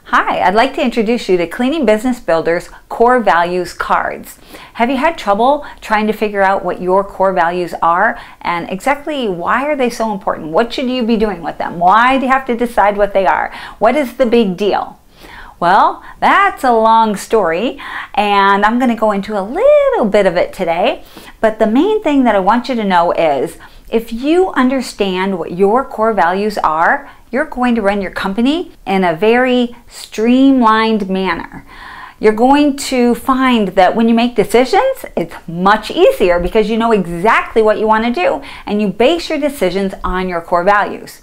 Hi, I'd like to introduce you to Cleaning Business Builder's Core Values cards. Have you had trouble trying to figure out what your core values are and exactly why are they so important? What should you be doing with them? Why do you have to decide what they are? What is the big deal? Well, that's a long story and I'm going to go into a little bit of it today. But the main thing that I want you to know is if you understand what your core values are, you're going to run your company in a very streamlined manner. You're going to find that when you make decisions, it's much easier because you know exactly what you want to do and you base your decisions on your core values.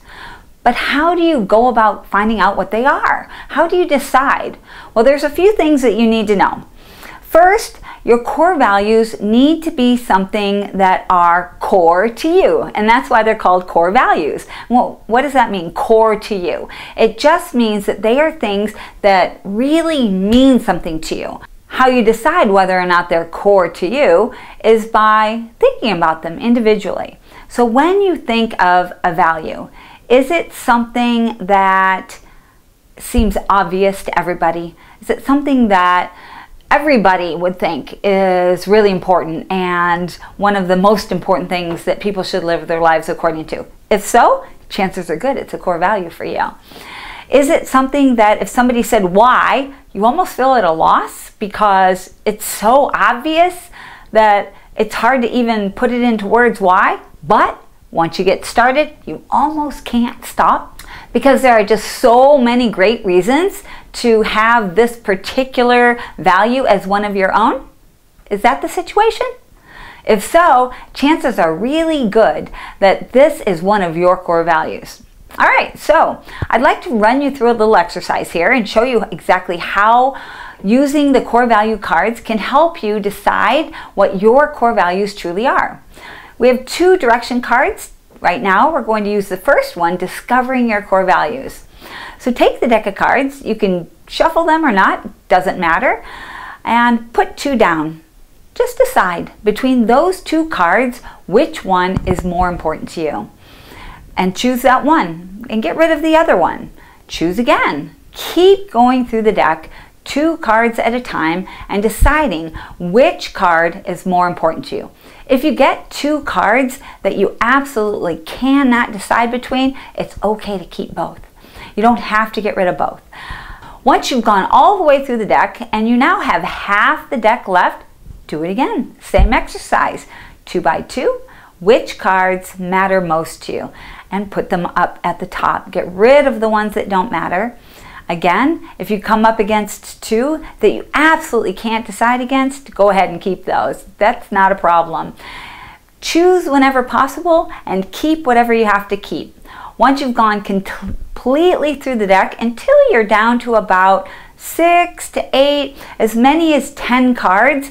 But how do you go about finding out what they are? How do you decide? Well, there's a few things that you need to know. First, your core values need to be something that are core to you, and that's why they're called core values. Well, what does that mean, core to you? It just means that they are things that really mean something to you. How you decide whether or not they're core to you is by thinking about them individually. So when you think of a value, is it something that seems obvious to everybody? Is it something that everybody would think is really important and one of the most important things that people should live their lives according to? If so, chances are good it's a core value for you. Is it something that if somebody said why, you almost feel at a loss because it's so obvious that it's hard to even put it into words why, but once you get started, you almost can't stop because there are just so many great reasons to have this particular value as one of your own? Is that the situation? If so, chances are really good that this is one of your core values. All right, so I'd like to run you through a little exercise here and show you exactly how using the core value cards can help you decide what your core values truly are. We have two direction cards. Right now, we're going to use the first one, Discovering Your Core Values. So take the deck of cards, you can shuffle them or not, doesn't matter, and put two down. Just decide between those two cards which one is more important to you. And choose that one and get rid of the other one. Choose again. Keep going through the deck, two cards at a time, and deciding which card is more important to you. If you get two cards that you absolutely cannot decide between, it's okay to keep both. You don't have to get rid of both. Once you've gone all the way through the deck and you now have half the deck left, do it again. Same exercise, 2 by 2. Which cards matter most to you? And put them up at the top. Get rid of the ones that don't matter. Again, if you come up against two that you absolutely can't decide against, go ahead and keep those. That's not a problem. Choose whenever possible and keep whatever you have to keep. Once you've gone completely through the deck until you're down to about 6 to 8, as many as 10 cards,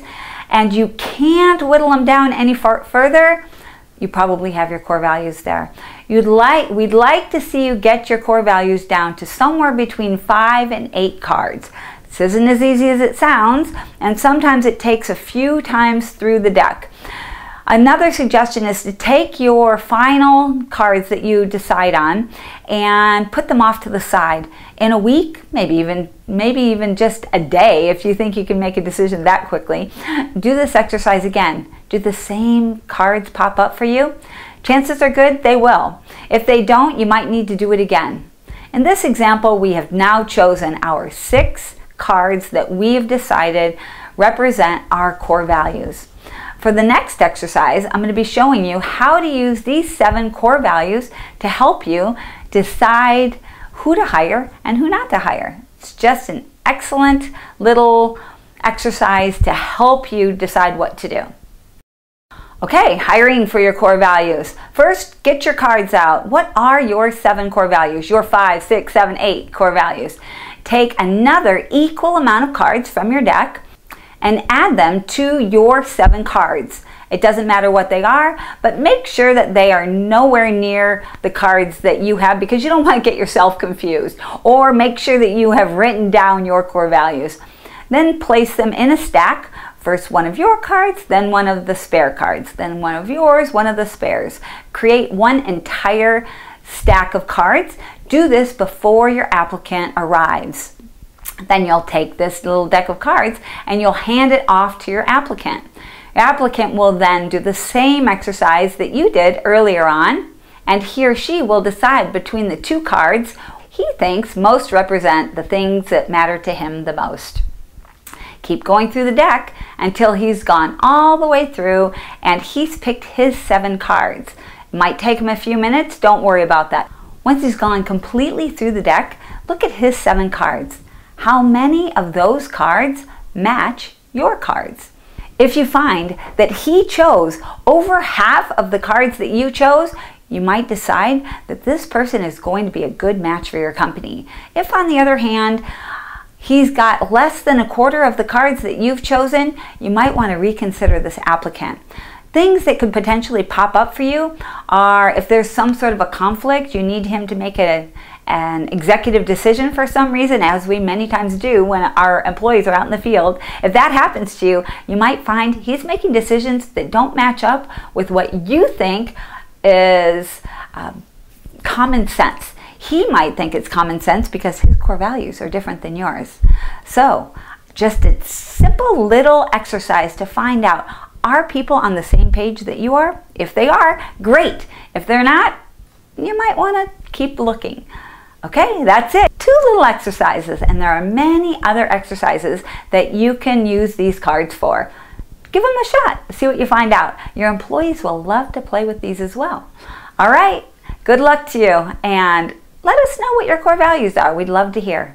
and you can't whittle them down any further, you probably have your core values there. We'd like to see you get your core values down to somewhere between 5 and 8 cards. This isn't as easy as it sounds, and sometimes it takes a few times through the deck. Another suggestion is to take your final cards that you decide on and put them off to the side. In a week, maybe even just a day, if you think you can make a decision that quickly, do this exercise again. Do the same cards pop up for you? Chances are good they will. If they don't, you might need to do it again. In this example, we have now chosen our 6 cards that we've decided represent our core values. For the next exercise, I'm going to be showing you how to use these 7 core values to help you decide who to hire and who not to hire. It's just an excellent little exercise to help you decide what to do. Okay, hiring for your core values. First, get your cards out. What are your 7 core values? Your 5, 6, 7, 8 core values. Take another equal amount of cards from your deck and add them to your 7 cards. It doesn't matter what they are, but make sure that they are nowhere near the cards that you have because you don't want to get yourself confused. Or make sure that you have written down your core values. Then place them in a stack. First one of your cards, then one of the spare cards, then one of yours, one of the spares. Create one entire stack of cards. Do this before your applicant arrives. Then you'll take this little deck of cards and you'll hand it off to your applicant. Your applicant will then do the same exercise that you did earlier on, and he or she will decide between the two cards he thinks most represent the things that matter to him the most. Keep going through the deck until he's gone all the way through and he's picked his 7 cards. It might take him a few minutes, don't worry about that. Once he's gone completely through the deck, look at his 7 cards. How many of those cards match your cards? If you find that he chose over half of the cards that you chose, you might decide that this person is going to be a good match for your company. If, on the other hand, he's got less than a quarter of the cards that you've chosen, you might want to reconsider this applicant. Things that could potentially pop up for you are if there's some sort of a conflict, you need him to make an executive decision for some reason, as we many times do when our employees are out in the field. If that happens to you, you might find he's making decisions that don't match up with what you think is common sense. He might think it's common sense because his core values are different than yours. So, just a simple little exercise to find out, are people on the same page that you are? If they are, great. If they're not, you might want to keep looking. Okay, that's it. 2 little exercises, and there are many other exercises that you can use these cards for. Give them a shot. See what you find out. Your employees will love to play with these as well. All right, good luck to you, and let us know what your core values are. We'd love to hear.